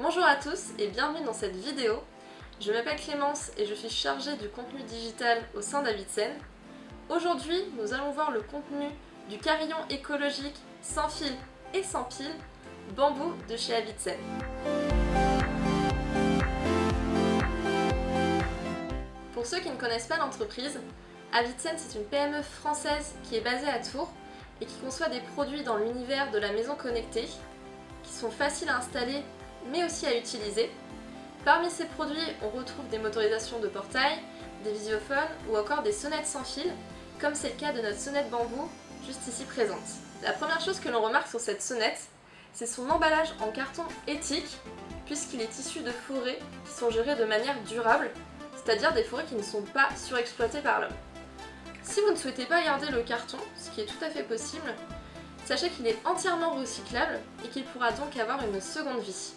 Bonjour à tous et bienvenue dans cette vidéo. Je m'appelle Clémence et je suis chargée du contenu digital au sein d'Avicenne. Aujourd'hui, nous allons voir le contenu du carillon écologique sans fil et sans pile bambou de chez Avicenne. Pour ceux qui ne connaissent pas l'entreprise, Avicenne c'est une PME française qui est basée à Tours et qui conçoit des produits dans l'univers de la maison connectée qui sont faciles à installer mais aussi à utiliser. Parmi ces produits, on retrouve des motorisations de portail, des visiophones ou encore des sonnettes sans fil, comme c'est le cas de notre sonnette bambou, juste ici présente. La première chose que l'on remarque sur cette sonnette, c'est son emballage en carton éthique, puisqu'il est issu de forêts qui sont gérées de manière durable, c'est-à-dire des forêts qui ne sont pas surexploitées par l'homme. Si vous ne souhaitez pas garder le carton, ce qui est tout à fait possible, sachez qu'il est entièrement recyclable et qu'il pourra donc avoir une seconde vie.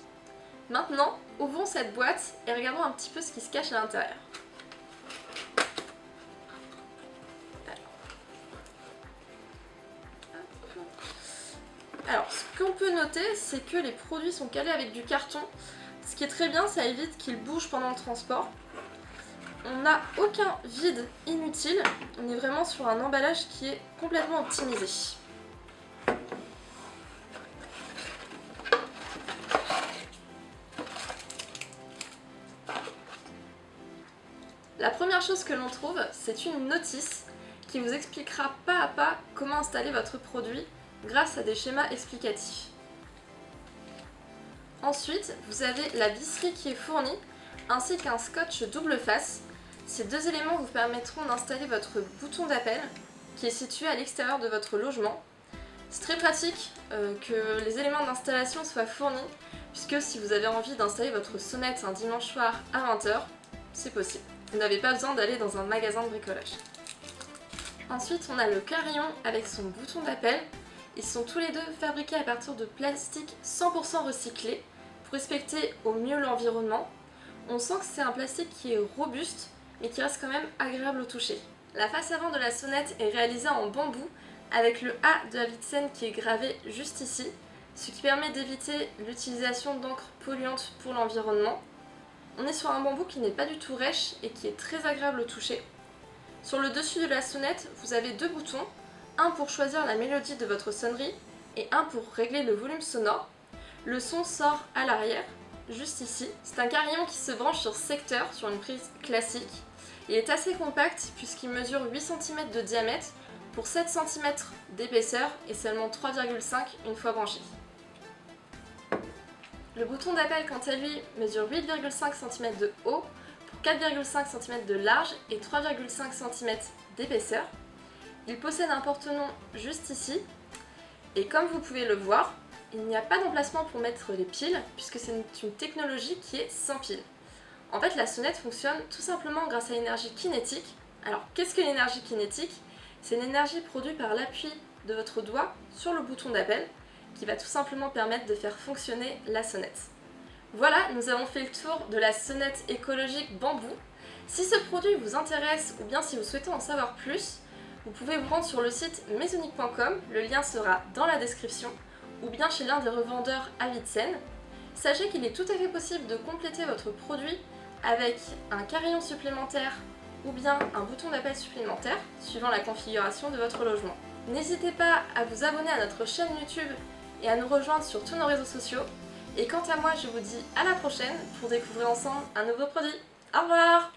Maintenant, ouvrons cette boîte et regardons un petit peu ce qui se cache à l'intérieur. Alors, ce qu'on peut noter, c'est que les produits sont calés avec du carton. Ce qui est très bien, ça évite qu'ils bougent pendant le transport. On n'a aucun vide inutile, on est vraiment sur un emballage qui est complètement optimisé. La première chose que l'on trouve, c'est une notice qui vous expliquera pas à pas comment installer votre produit grâce à des schémas explicatifs. Ensuite, vous avez la visserie qui est fournie ainsi qu'un scotch double face. Ces deux éléments vous permettront d'installer votre bouton d'appel qui est situé à l'extérieur de votre logement. C'est très pratique que les éléments d'installation soient fournis puisque si vous avez envie d'installer votre sonnette un dimanche soir à 20 h, c'est possible. Vous n'avez pas besoin d'aller dans un magasin de bricolage. Ensuite, on a le carillon avec son bouton d'appel. Ils sont tous les deux fabriqués à partir de plastique 100% recyclé pour respecter au mieux l'environnement. On sent que c'est un plastique qui est robuste mais qui reste quand même agréable au toucher. La face avant de la sonnette est réalisée en bambou avec le A de Avicenne qui est gravé juste ici, ce qui permet d'éviter l'utilisation d'encre polluante pour l'environnement. On est sur un bambou qui n'est pas du tout rêche et qui est très agréable au toucher. Sur le dessus de la sonnette, vous avez deux boutons, un pour choisir la mélodie de votre sonnerie et un pour régler le volume sonore. Le son sort à l'arrière, juste ici. C'est un carillon qui se branche sur secteur, sur une prise classique. Il est assez compact puisqu'il mesure 8 cm de diamètre pour 7 cm d'épaisseur et seulement 3,5 une fois branché. Le bouton d'appel quant à lui mesure 8,5 cm de haut pour 4,5 cm de large et 3,5 cm d'épaisseur. Il possède un porte-nom juste ici et comme vous pouvez le voir, il n'y a pas d'emplacement pour mettre les piles puisque c'est une technologie qui est sans pile. En fait, la sonnette fonctionne tout simplement grâce à l'énergie kinétique. Alors, qu'est-ce que l'énergie kinétique? C'est une énergie produite par l'appui de votre doigt sur le bouton d'appel qui va tout simplement permettre de faire fonctionner la sonnette. Voilà, nous avons fait le tour de la sonnette écologique bambou. Si ce produit vous intéresse ou bien si vous souhaitez en savoir plus, vous pouvez vous rendre sur le site maisonique.com, le lien sera dans la description, ou bien chez l'un des revendeurs Avicenne. Sachez qu'il est tout à fait possible de compléter votre produit avec un carillon supplémentaire ou bien un bouton d'appel supplémentaire, suivant la configuration de votre logement. N'hésitez pas à vous abonner à notre chaîne YouTube et à nous rejoindre sur tous nos réseaux sociaux. Et quant à moi, je vous dis à la prochaine pour découvrir ensemble un nouveau produit. Au revoir!